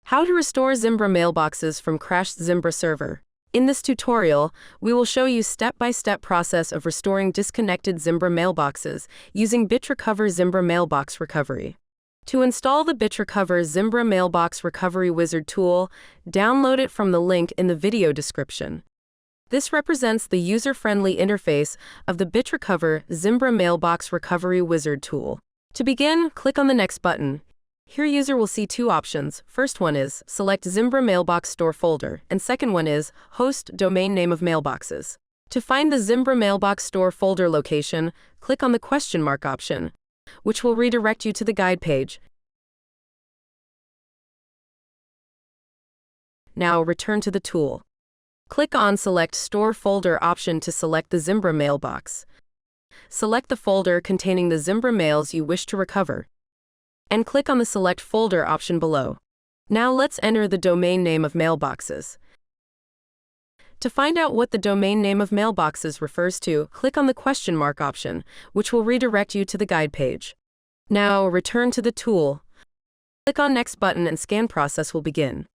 How to restore Zimbra mailboxes from Crashed Zimbra Server. In this tutorial, we will show you step-by-step process of restoring disconnected Zimbra mailboxes using BitRecover Zimbra Mailbox Recovery. To install the BitRecover Zimbra Mailbox Recovery Wizard tool, download it from the link in the video description. This represents the user-friendly interface of the BitRecover Zimbra Mailbox Recovery Wizard tool. To begin, click on the Next button. Here user will see two options. First one is select Zimbra Mailbox Store folder, and second one is host domain name of mailboxes. To find the Zimbra Mailbox Store folder location, click on the question mark option, which will redirect you to the guide page. Now return to the tool. Click on Select Store Folder option to select the Zimbra mailbox. Select the folder containing the Zimbra mails you wish to recover, and click on the Select Folder option below. Now let's enter the domain name of mailboxes. To find out what the domain name of mailboxes refers to, click on the question mark option, which will redirect you to the guide page. Now return to the tool. Click on Next button and scan process will begin.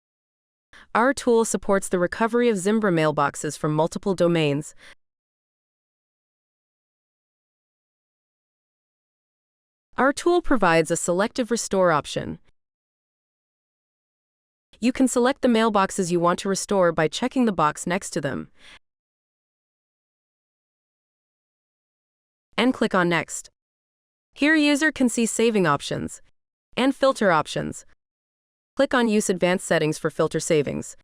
Our tool supports the recovery of Zimbra mailboxes from multiple domains. Our tool provides a selective restore option. You can select the mailboxes you want to restore by checking the box next to them, and click on Next. Here user can see saving options and filter options. Click on Use Advanced Settings for filter savings.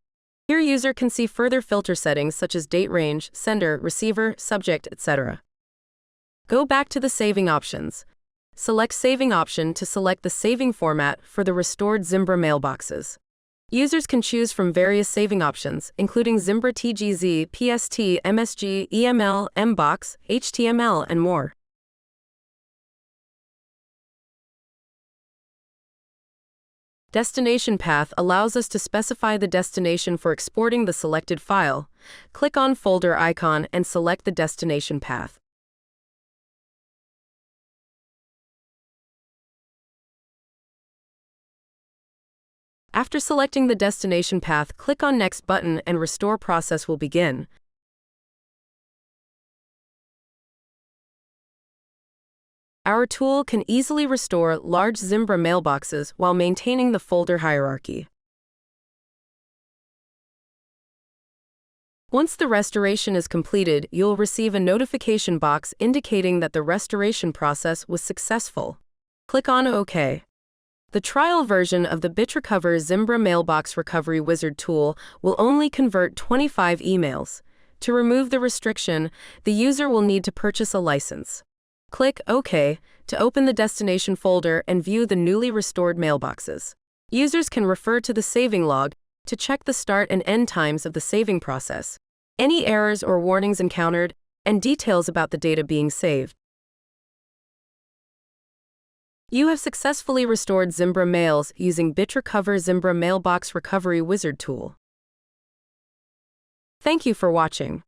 Here user can see further filter settings such as date range, sender, receiver, subject, etc. Go back to the saving options. Select Saving option to select the saving format for the restored Zimbra mailboxes. Users can choose from various saving options, including Zimbra TGZ, PST, MSG, EML, MBox, HTML, and more. Destination path allows us to specify the destination for exporting the selected file. Click on Folder icon and select the destination path. After selecting the destination path, click on Next button and restore process will begin. Our tool can easily restore large Zimbra mailboxes while maintaining the folder hierarchy. Once the restoration is completed, you'll receive a notification box indicating that the restoration process was successful. Click on OK. The trial version of the BitRecover Zimbra Mailbox Recovery Wizard tool will only convert 25 emails. To remove the restriction, the user will need to purchase a license. Click OK to open the destination folder and view the newly restored mailboxes. Users can refer to the saving log to check the start and end times of the saving process, any errors or warnings encountered, and details about the data being saved. You have successfully restored Zimbra mails using BitRecover Zimbra Mailbox Recovery Wizard tool. Thank you for watching.